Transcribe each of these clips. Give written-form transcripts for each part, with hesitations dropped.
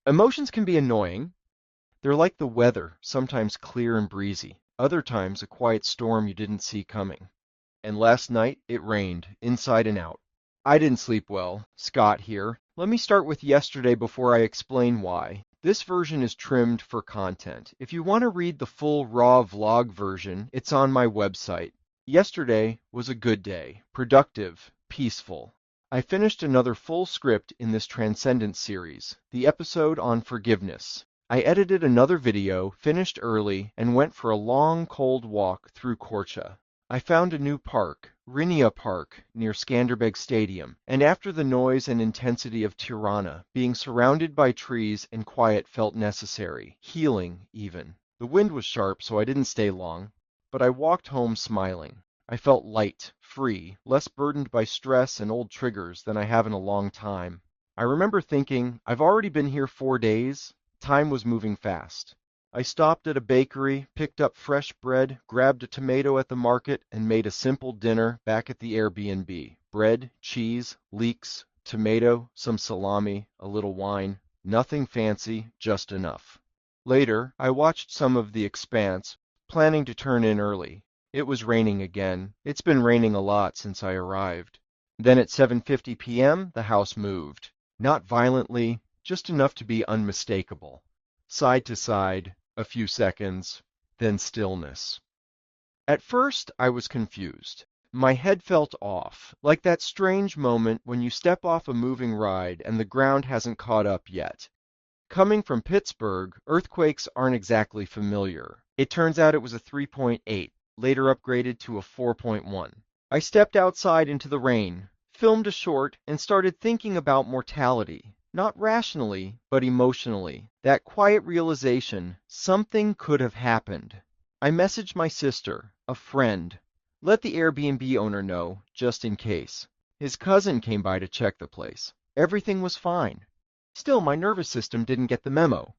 Emotions can be annoying. They're like the weather, sometimes clear and breezy, other times a quiet storm you didn't see coming. And last night it rained, inside and out. I didn't sleep well. Scott here. Let me start with yesterday before I explain why. This version is trimmed for content. If you want to read the full raw vlog version, it's on my website. Yesterday was a good day, productive, peaceful. I finished another full script in this Transcendence series, the episode on forgiveness. I edited another video, finished early, and went for a long, cold walk through Korçë. I found a new park, Rinia Park, near Skanderbeg Stadium, and after the noise and intensity of Tirana, being surrounded by trees and quiet felt necessary, healing even. The wind was sharp, so I didn't stay long, but I walked home smiling. I felt light, free, less burdened by stress and old triggers than I have in a long time. I remember thinking, I've already been here 4 days. Time was moving fast. I stopped at a bakery, picked up fresh bread, grabbed a tomato at the market, and made a simple dinner back at the Airbnb. Bread, cheese, leeks, tomato, some salami, a little wine. Nothing fancy, just enough. Later, I watched some of The Expanse, planning to turn in early. It was raining again. It's been raining a lot since I arrived. Then at 7:50 p.m., the house moved. Not violently, just enough to be unmistakable. Side to side, a few seconds, then stillness. At first, I was confused. My head felt off, like that strange moment when you step off a moving ride and the ground hasn't caught up yet. Coming from Pittsburgh, earthquakes aren't exactly familiar. It turns out it was a 3.8, later upgraded to a 4.1. I stepped outside into the rain, filmed a short, and started thinking about mortality. Not rationally, but emotionally. That quiet realization, something could have happened. I messaged my sister, a friend. Let the Airbnb owner know, just in case. His cousin came by to check the place. Everything was fine. Still, my nervous system didn't get the memo.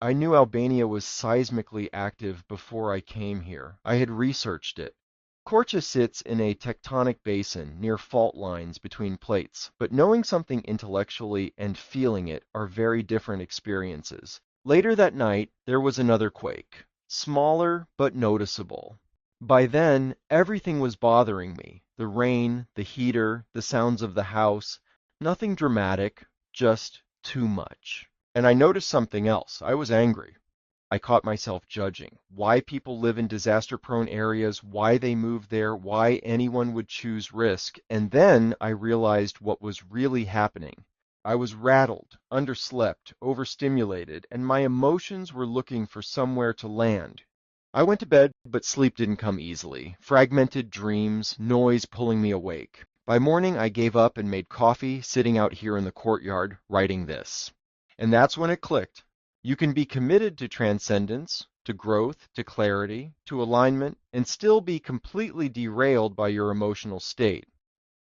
I knew Albania was seismically active before I came here. I had researched it. Korçë sits in a tectonic basin near fault lines between plates, but knowing something intellectually and feeling it are very different experiences. Later that night, there was another quake. Smaller, but noticeable. By then, everything was bothering me. The rain, the heater, the sounds of the house. Nothing dramatic, just too much. And I noticed something else. I was angry. I caught myself judging why people live in disaster-prone areas, why they move there, why anyone would choose risk, and then I realized what was really happening. I was rattled, underslept, overstimulated, and my emotions were looking for somewhere to land. I went to bed, but sleep didn't come easily. Fragmented dreams, noise pulling me awake. By morning, I gave up and made coffee, sitting out here in the courtyard, writing this. And that's when it clicked. You can be committed to transcendence, to growth, to clarity, to alignment, and still be completely derailed by your emotional state.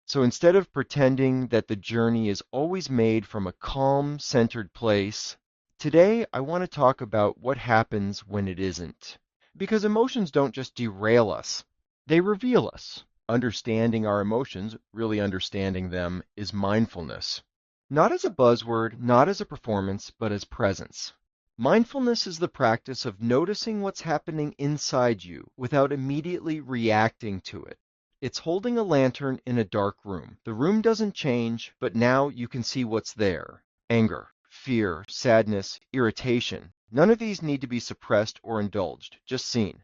So instead of pretending that the journey is always made from a calm, centered place, today I want to talk about what happens when it isn't. Because emotions don't just derail us, they reveal us. Understanding our emotions, really understanding them, is mindfulness. Not as a buzzword, not as a performance, but as presence. Mindfulness is the practice of noticing what's happening inside you without immediately reacting to it. It's holding a lantern in a dark room. The room doesn't change, but now you can see what's there. Anger, fear, sadness, irritation. None of these need to be suppressed or indulged, just seen.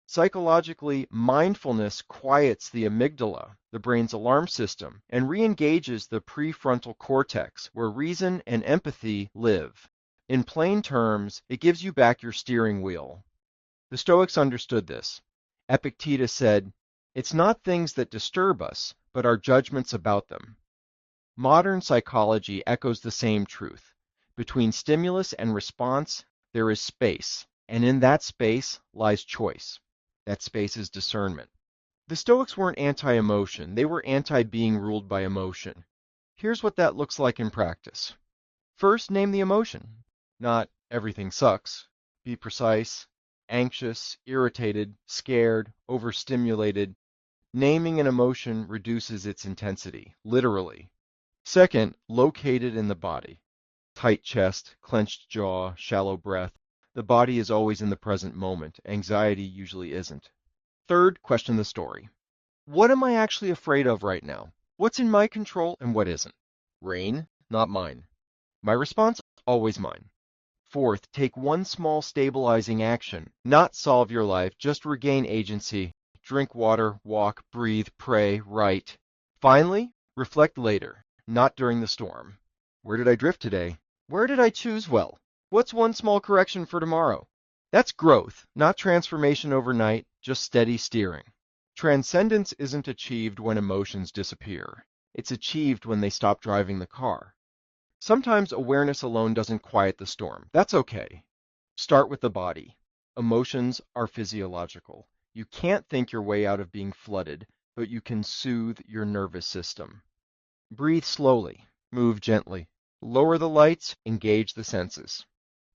Psychologically, mindfulness quiets the amygdala, the brain's alarm system, and re-engages the prefrontal cortex, where reason and empathy live. In plain terms, it gives you back your steering wheel. The Stoics understood this. Epictetus said, "It's not things that disturb us, but our judgments about them." Modern psychology echoes the same truth. Between stimulus and response, there is space, and in that space lies choice. That space is discernment. The Stoics weren't anti-emotion, they were anti-being ruled by emotion. Here's what that looks like in practice. First, name the emotion. Not everything sucks. Be precise. Anxious, irritated, scared, overstimulated. Naming an emotion reduces its intensity, literally. Second, locate it in the body. Tight chest, clenched jaw, shallow breath. The body is always in the present moment. Anxiety usually isn't. Third, question the story. What am I actually afraid of right now? What's in my control and what isn't? Rain, not mine. My response, always mine. Fourth, take one small stabilizing action. Not solve your life, just regain agency. Drink water, walk, breathe, pray, write. Finally, reflect later, not during the storm. Where did I drift today? Where did I choose well? What's one small correction for tomorrow? That's growth, not transformation overnight, just steady steering. Transcendence isn't achieved when emotions disappear. It's achieved when they stop driving the car. Sometimes awareness alone doesn't quiet the storm. That's okay. Start with the body. Emotions are physiological. You can't think your way out of being flooded, but you can soothe your nervous system. Breathe slowly. Move gently. Lower the lights. Engage the senses.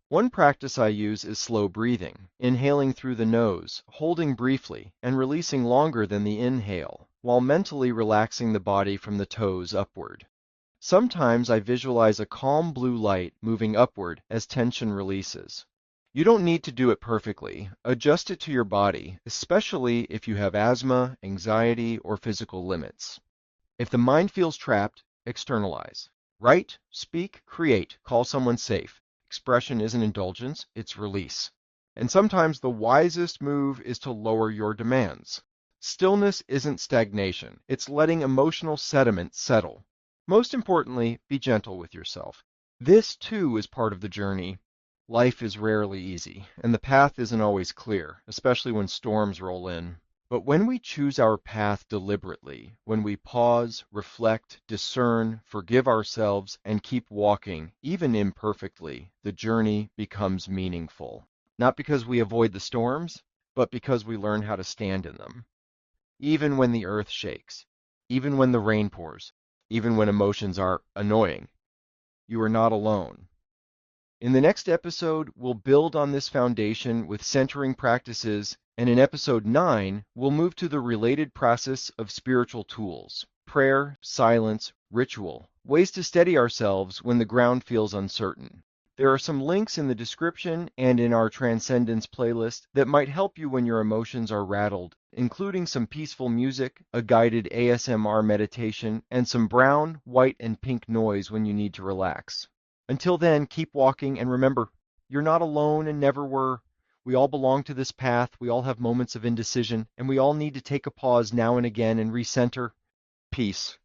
One practice I use is slow breathing, inhaling through the nose, holding briefly, and releasing longer than the inhale, while mentally relaxing the body from the toes upward. Sometimes I visualize a calm blue light moving upward as tension releases. You don't need to do it perfectly. Adjust it to your body, especially if you have asthma, anxiety, or physical limits. If the mind feels trapped, externalize. Write, speak, create, call someone safe. Expression isn't indulgence, it's release. And sometimes the wisest move is to lower your demands. Stillness isn't stagnation, it's letting emotional sediment settle. Most importantly, be gentle with yourself. This, too, is part of the journey. Life is rarely easy, and the path isn't always clear, especially when storms roll in. But when we choose our path deliberately, when we pause, reflect, discern, forgive ourselves, and keep walking, even imperfectly, the journey becomes meaningful. Not because we avoid the storms, but because we learn how to stand in them. Even when the earth shakes, even when the rain pours, even when emotions are annoying, you are not alone. In the next episode, we'll build on this foundation with centering practices, and in episode 9, we'll move to the related process of spiritual tools, prayer, silence, ritual, ways to steady ourselves when the ground feels uncertain. There are some links in the description and in our Transcendence playlist that might help you when your emotions are rattled, including some peaceful music, a guided ASMR meditation, and some brown, white, and pink noise when you need to relax. Until then, keep walking, and remember, you're not alone and never were. We all belong to this path, we all have moments of indecision, and we all need to take a pause now and again and recenter. Peace.